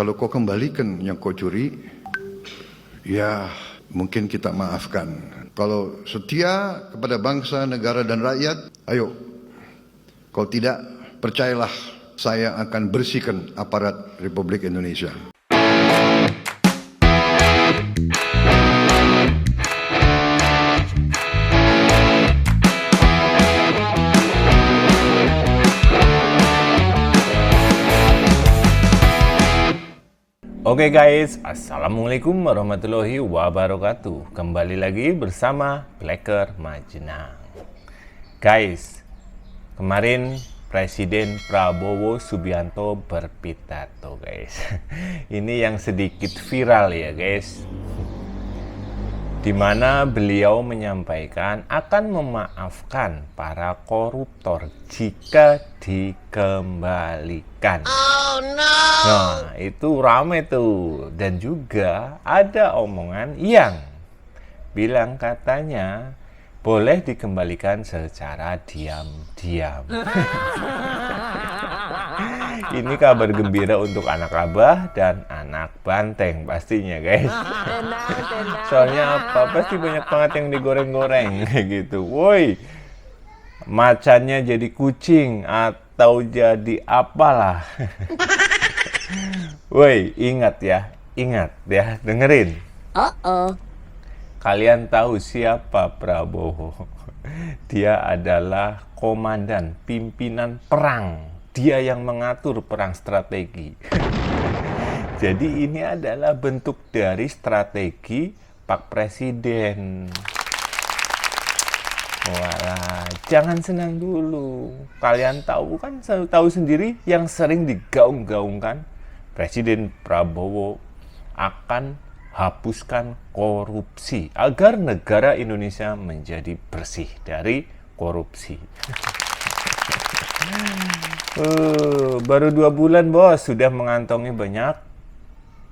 Kalau kau kembalikan yang kau curi, ya mungkin kita maafkan. Kalau setia kepada bangsa, negara dan rakyat, ayo. Kalau tidak, percayalah saya akan bersihkan aparat Republik Indonesia. Oke guys, assalamualaikum warahmatullahi wabarakatuh. Kembali lagi bersama Blacker Majenang. Guys, kemarin Presiden Prabowo Subianto berpidato guys. Ini yang sedikit viral ya guys, dimana beliau menyampaikan akan memaafkan para koruptor jika dikembalikan. Oh no! Nah, itu rame tuh. Dan juga ada omongan yang bilang katanya boleh dikembalikan secara diam-diam. Ini kabar gembira untuk anak Abah dan anak Banteng pastinya guys. Soalnya apa? Pasti banyak banget yang digoreng-goreng gitu. Woi, macannya jadi kucing atau jadi apalah. Woi, ingat ya, dengerin. Kalian tahu siapa Prabowo? Dia adalah komandan pimpinan perang. Dia yang mengatur perang strategi. Jadi ini adalah bentuk dari strategi Pak Presiden. Walah, jangan senang dulu. Kalian tahu kan, tahu sendiri yang sering digaung-gaungkan Presiden Prabowo akan hapuskan korupsi agar negara Indonesia menjadi bersih dari korupsi. Baru 2 bulan bos sudah mengantongi banyak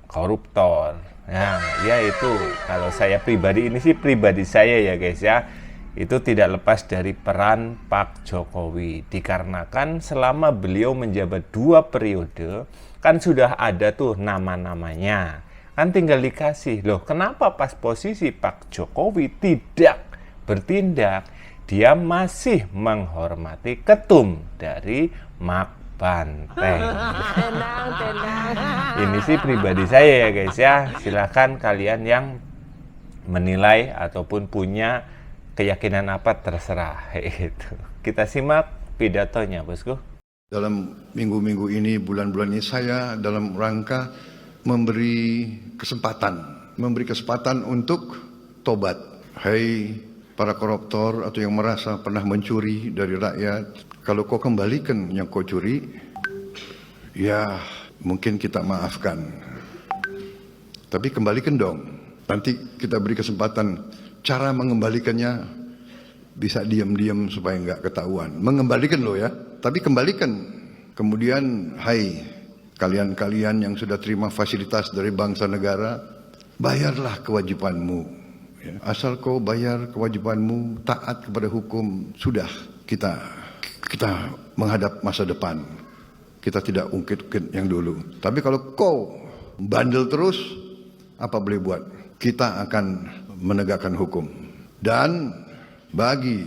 koruptor. Nah, ya itu kalau saya pribadi, ini sih pribadi saya ya guys ya, itu tidak lepas dari peran Pak Jokowi. Dikarenakan selama beliau menjabat 2 periode, kan sudah ada tuh nama-namanya. Kan tinggal dikasih. Loh, kenapa pas posisi Pak Jokowi tidak bertindak? Dia masih menghormati ketum dari Mak Banteng. Ini sih pribadi saya ya guys ya. Silahkan kalian yang menilai ataupun punya keyakinan apa terserah. Itu. Kita simak pidatonya bosku. Dalam minggu-minggu ini, bulan-bulan ini saya dalam rangka memberi kesempatan untuk tobat. Hai para koruptor atau yang merasa pernah mencuri dari rakyat, kalau kau kembalikan yang kau curi, ya mungkin kita maafkan. Tapi kembalikan dong. Nanti kita beri kesempatan. Cara mengembalikannya bisa diam-diam supaya nggak ketahuan. Mengembalikan loh ya, tapi kembalikan. Kemudian, hai kalian-kalian yang sudah terima fasilitas dari bangsa negara, bayarlah kewajibanmu. Ya, asal kau bayar kewajibanmu, taat kepada hukum, sudah kita menghadap masa depan. Kita tidak ungkit-ungkit yang dulu. Tapi kalau kau bandel terus, apa boleh buat? Kita akan menegakkan hukum. Dan bagi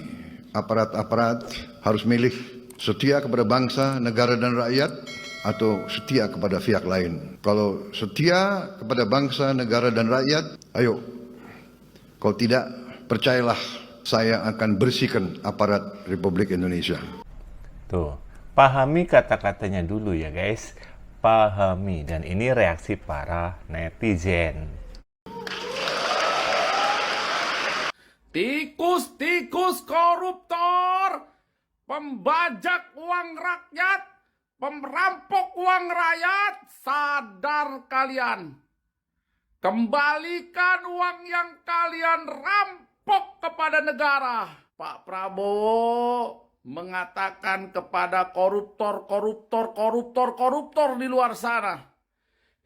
aparat-aparat harus milih setia kepada bangsa, negara dan rakyat, atau setia kepada pihak lain. Kalau setia kepada bangsa, negara dan rakyat, ayo. Kalau tidak, percayalah saya akan bersihkan aparat Republik Indonesia. Tuh, pahami kata-katanya dulu ya guys. Pahami, dan ini reaksi para netizen. Tikus-tikus koruptor, pembajak uang rakyat, pemerampok uang rakyat, sadar kalian. Kembalikan uang yang kalian rampok kepada negara. Pak Prabowo mengatakan kepada koruptor di luar sana,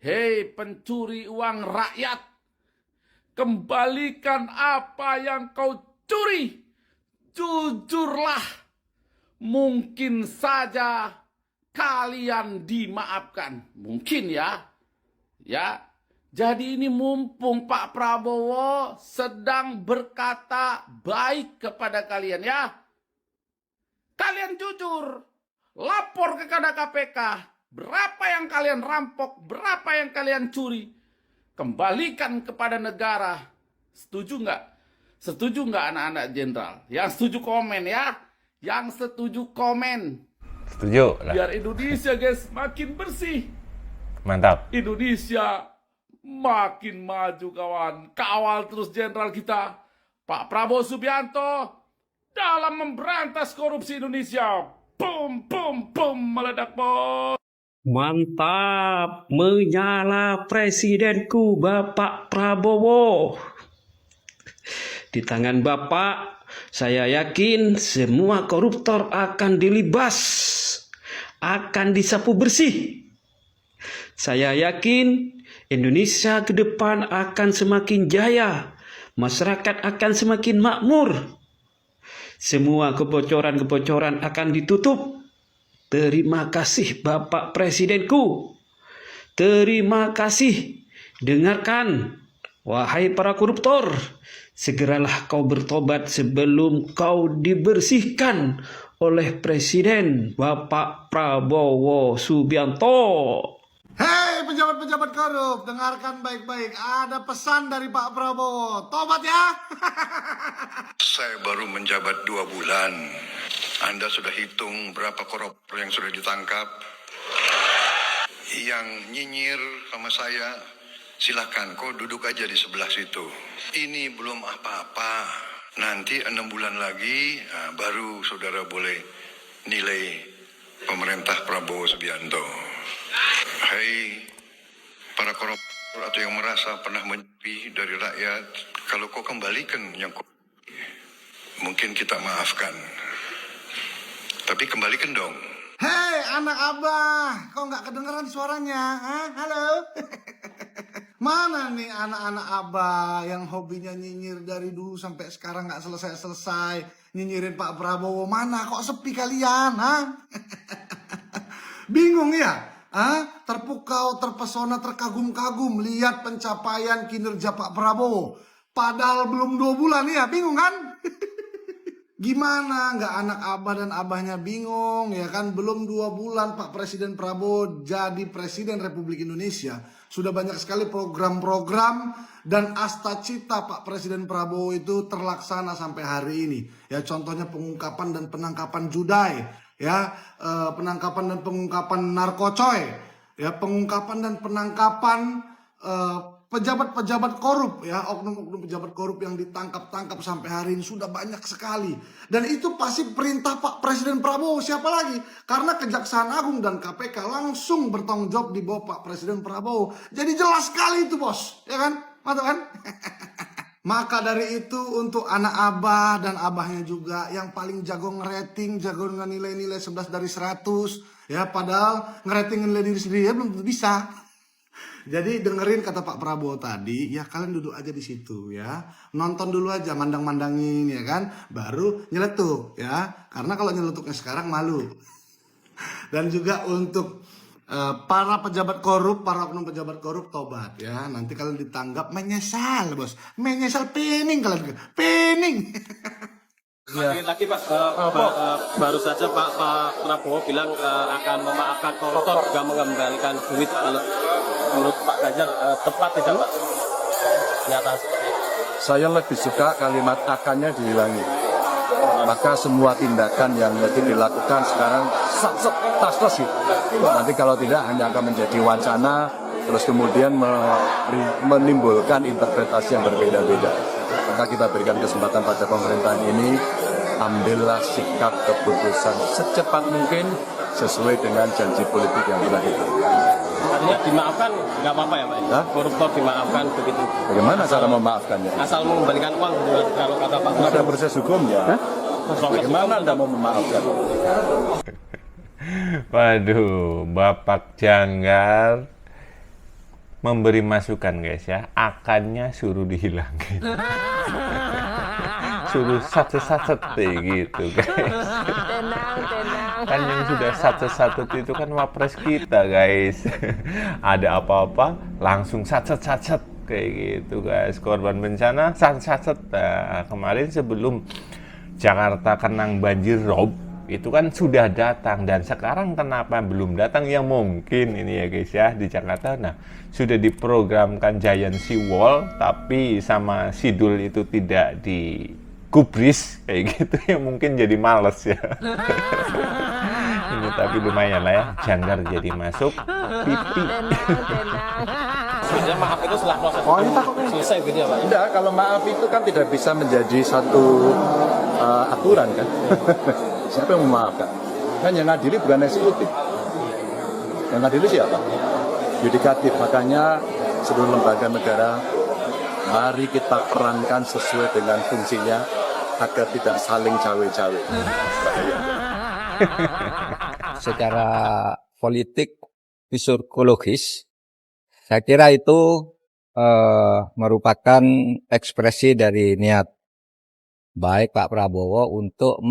hei pencuri uang rakyat, kembalikan apa yang kau curi. Jujurlah, mungkin saja kalian dimaafkan. Mungkin ya. Ya, jadi ini mumpung Pak Prabowo sedang berkata baik kepada kalian ya. Kalian jujur, lapor kepada KPK. Berapa yang kalian rampok, berapa yang kalian curi. Kembalikan kepada negara. Setuju nggak? Setuju nggak anak-anak jenderal? Yang setuju komen ya. Yang setuju komen. Setuju lah. Biar Indonesia guys makin bersih. Mantap. Indonesia makin maju kawan. Kawal terus jenderal kita Pak Prabowo Subianto dalam memberantas korupsi Indonesia. Bum bum bum meledak bos. Mantap, menyala presidenku Bapak Prabowo. Di tangan Bapak, saya yakin semua koruptor akan dilibas, akan disapu bersih. Saya yakin Indonesia ke depan akan semakin jaya, masyarakat akan semakin makmur. Semua kebocoran-kebocoran akan ditutup. Terima kasih Bapak Presidenku. Terima kasih. Dengarkan, wahai para koruptor, segeralah kau bertobat sebelum kau dibersihkan oleh Presiden Bapak Prabowo Subianto. Hei pejabat-pejabat korup, dengarkan baik-baik. Ada pesan dari Pak Prabowo. Tobat ya. Saya baru menjabat 2 bulan. Anda sudah hitung berapa koruptor yang sudah ditangkap? Yang nyinyir sama saya, silakan kau duduk aja di sebelah situ. Ini belum apa-apa. Nanti 6 bulan lagi baru saudara boleh nilai pemerintah Prabowo Subianto. Hai para koruptor atau yang merasa pernah mencuri dari rakyat, kalau kau kembalikan yang kau, mungkin kita maafkan. Tapi kembalikan dong. Hei anak abah, kok nggak kedengeran suaranya? Hah? Halo? Mana nih anak-anak abah yang hobinya nyinyir dari dulu sampai sekarang nggak selesai-selesai nyinyirin Pak Prabowo? Mana kok sepi kalian? Hah? Bingung ya? Hah? Terpukau, terpesona, terkagum-kagum lihat pencapaian kinerja Pak Prabowo. Padahal belum 2 bulan ya, bingung kan? Gimana nggak anak abah dan abahnya bingung ya kan? Belum 2 bulan Pak Presiden Prabowo jadi Presiden Republik Indonesia. Sudah banyak sekali program-program dan asta-cita Pak Presiden Prabowo itu terlaksana sampai hari ini. Ya contohnya pengungkapan dan penangkapan judai, ya penangkapan dan pengungkapan narkocoy, ya pengungkapan dan penangkapan pejabat-pejabat korup, ya oknum-oknum pejabat korup yang ditangkap-tangkap sampai hari ini sudah banyak sekali. Dan itu pasti perintah Pak Presiden Prabowo, siapa lagi? Karena Kejaksaan Agung dan KPK langsung bertanggung jawab di bawah Pak Presiden Prabowo. Jadi jelas sekali itu bos, ya kan? Mantap kan? Maka dari itu untuk anak abah dan abahnya juga yang paling jago ngerating, jago dengan nilai-nilai 11 dari 100, ya padahal ngerating nilai diri sendiri ya belum tentu bisa. Jadi dengerin kata Pak Prabowo tadi, ya kalian duduk aja di situ ya. Nonton dulu aja, mandang-mandangin ya kan. Baru nyeletuk ya. Karena kalau nyeletuknya sekarang malu. Dan juga untuk para pejabat korup, para oknum pejabat korup tobat ya. Nanti kalian ditanggap menyesal bos. Menyesal pening kalian. Pening. Lagi Pak, baru saja Pak Prabowo bilang akan memaafkan koruptor juga mengembalikan duit. Menurut Pak Ganjar tepat tidak Pak? Di atas. Saya lebih suka kalimat akannya dihilangi. Maka semua tindakan yang dilakukan sekarang tas gitu. Nanti kalau tidak hanya akan menjadi wacana, terus kemudian menimbulkan interpretasi yang berbeda-beda. Maka kita berikan kesempatan pada pemerintahan ini, ambillah sikap keputusan secepat mungkin sesuai dengan janji politik yang telah diberikan. Artinya dimaafkan nggak apa-apa ya Pak? Hah? Koruptor dimaafkan begitu. Bagaimana cara memaafkannya? Asal mengembalikan uang kalau kata Pak Ada Prabowo. proses hukumnya. Bagaimana Anda mau memaafkan? Waduh, Bapak Janggar memberi masukan guys ya, akannya suruh dihilangin. suruh satset gitu guys. Kan yang sudah satset itu kan wapres kita guys. Ada apa-apa langsung satset kayak gitu guys. Korban bencana satset. Nah, kemarin sebelum Jakarta kenang banjir rob itu kan sudah datang, dan sekarang kenapa belum datang ya mungkin ini ya guys ya di Jakarta. Nah, sudah diprogramkan giant sea wall tapi sama sidul itu tidak digubris kayak gitu ya, mungkin jadi males ya. Ini tapi lumayan lah ya, janggar jadi masuk pipi. Sebenarnya maaf itu setelah proses selesai gitu ya Pak? Enggak, kalau maaf itu kan tidak bisa menjadi satu aturan kan. Siapa yang memaafkan? Kan yang ngadili bukan eksekutif. Yang ngadili siapa? Yudikatif. Makanya seluruh lembaga negara, mari kita perankan sesuai dengan fungsinya agar tidak saling cawe-cawe. Secara politik psikologis, saya kira itu merupakan ekspresi dari niat baik Pak Prabowo untuk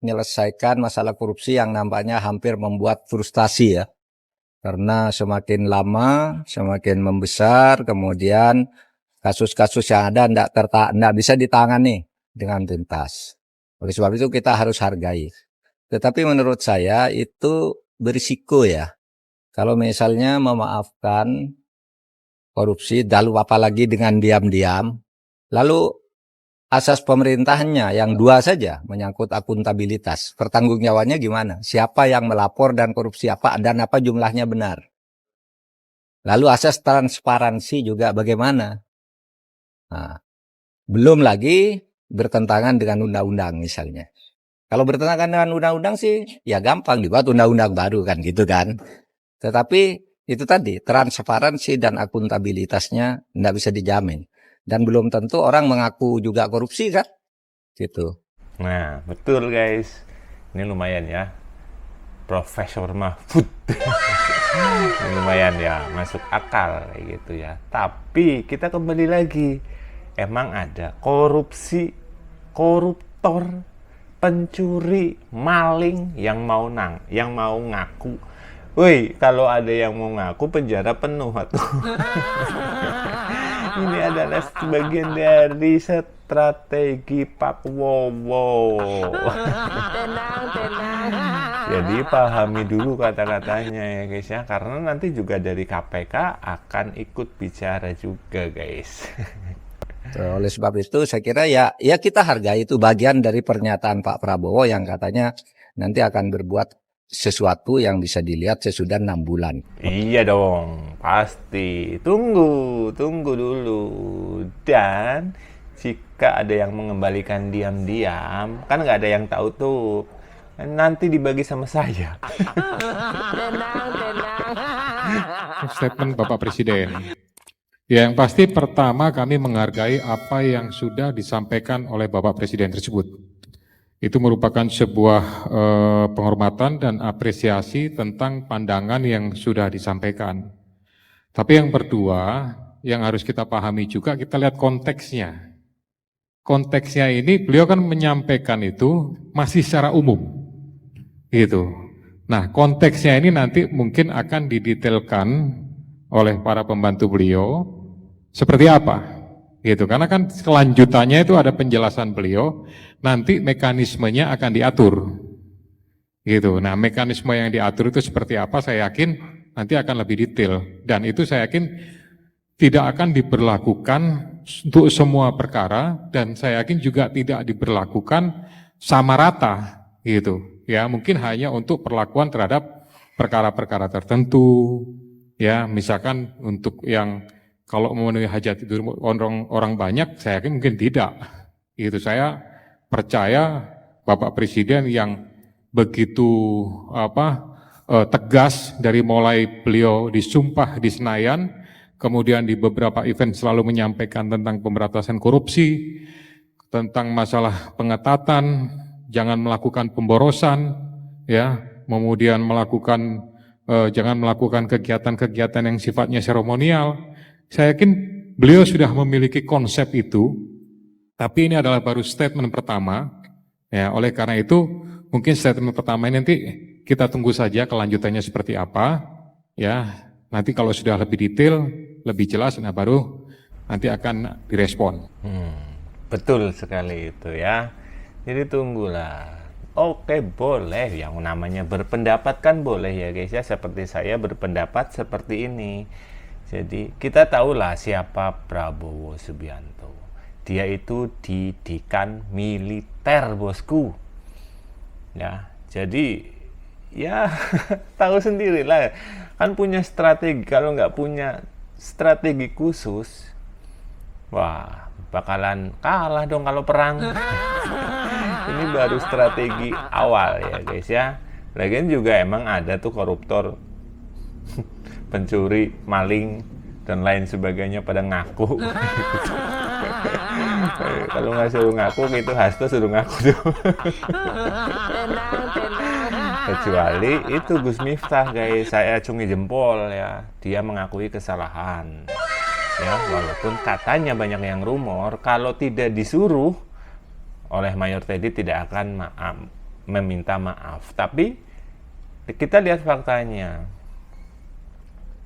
menyelesaikan masalah korupsi yang nampaknya hampir membuat frustasi ya. Karena semakin lama, semakin membesar, kemudian kasus-kasus yang ada tidak bisa ditangani dengan tuntas. Oleh sebab itu kita harus hargai. Tetapi menurut saya itu berisiko ya. Kalau misalnya memaafkan korupsi, lalu apalagi dengan diam-diam, lalu asas pemerintahnya yang dua saja menyangkut akuntabilitas. Pertanggungjawabannya gimana? Siapa yang melapor dan korupsi apa dan apa jumlahnya benar? Lalu asas transparansi juga bagaimana? Nah, belum lagi bertentangan dengan undang-undang misalnya. Kalau bertentangan dengan undang-undang sih ya gampang dibuat undang-undang baru kan gitu kan. Tetapi itu tadi transparansi dan akuntabilitasnya tidak bisa dijamin. Dan belum tentu orang mengaku juga korupsi kan, gitu. Nah, betul guys. Ini lumayan ya. Profesor Mahfud. Ini lumayan ya, masuk akal kayak gitu ya. Tapi kita kembali lagi. Emang ada korupsi, koruptor, pencuri, maling yang mau ngaku. Woi, kalau ada yang mau ngaku penjara penuh atuh. Ini adalah sebagian dari strategi Pak Wowo. Jadi pahami dulu kata-katanya ya guys ya, karena nanti juga dari KPK akan ikut bicara juga guys. Oleh sebab itu saya kira ya kita hargai itu bagian dari pernyataan Pak Prabowo yang katanya nanti akan berbuat sesuatu yang bisa dilihat sesudah 6 bulan. Iya dong, pasti. Tunggu dulu. Dan jika ada yang mengembalikan diam-diam, kan nggak ada yang tahu tuh. Nanti dibagi sama saya. Statement Bapak Presiden. Ya, yang pasti pertama kami menghargai apa yang sudah disampaikan oleh Bapak Presiden tersebut. Itu merupakan sebuah penghormatan dan apresiasi tentang pandangan yang sudah disampaikan. Tapi yang kedua, yang harus kita pahami juga, kita lihat konteksnya. Konteksnya ini, beliau kan menyampaikan itu masih secara umum. Gitu. Nah, konteksnya ini nanti mungkin akan didetailkan oleh para pembantu beliau, seperti apa? Gitu, karena kan kelanjutannya itu ada penjelasan beliau, nanti mekanismenya akan diatur. Gitu. Nah, mekanisme yang diatur itu seperti apa? Saya yakin nanti akan lebih detail, dan itu saya yakin tidak akan diberlakukan untuk semua perkara, dan saya yakin juga tidak diberlakukan sama rata, gitu. Ya, mungkin hanya untuk perlakuan terhadap perkara-perkara tertentu, ya, misalkan untuk yang kalau memenuhi hajat hidup orang banyak, saya yakin mungkin tidak. Itu saya percaya Bapak Presiden yang begitu tegas dari mulai beliau disumpah di Senayan, kemudian di beberapa event selalu menyampaikan tentang pemberantasan korupsi, tentang masalah pengetatan, jangan melakukan pemborosan, ya, kemudian jangan melakukan kegiatan-kegiatan yang sifatnya seremonial. Saya yakin beliau sudah memiliki konsep itu, Tapi ini adalah baru statement pertama. Ya, oleh karena itu mungkin statement pertama ini nanti kita tunggu saja kelanjutannya seperti apa. Ya, nanti kalau sudah lebih detail, lebih jelas, nah baru nanti akan direspon. Betul sekali itu ya. Jadi tunggulah. Oke, boleh. Yang namanya berpendapat kan boleh ya guys ya. Seperti saya berpendapat seperti ini. Jadi kita tahulah siapa Prabowo Subianto. Dia itu didikan militer, bosku. Ya, jadi ya tahu sendirilah. Kan punya strategi. Kalau nggak punya strategi khusus, wah bakalan kalah dong kalau perang. Ini baru strategi awal ya guys ya. Lagian juga emang ada tuh koruptor, pencuri, maling, dan lain sebagainya pada ngaku. Kalau nggak suruh ngaku gitu, Hasto suruh ngaku tuh. Kecuali itu Gus Miftah guys, saya acungi jempol ya. Dia mengakui kesalahan. Ya, walaupun katanya banyak yang rumor kalau tidak disuruh oleh Mayor Teddy tidak akan meminta maaf. Tapi kita lihat faktanya.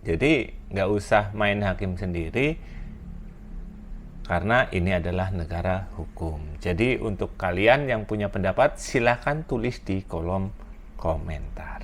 Jadi nggak usah main hakim sendiri karena ini adalah negara hukum. Jadi untuk kalian yang punya pendapat silahkan tulis di kolom komentar.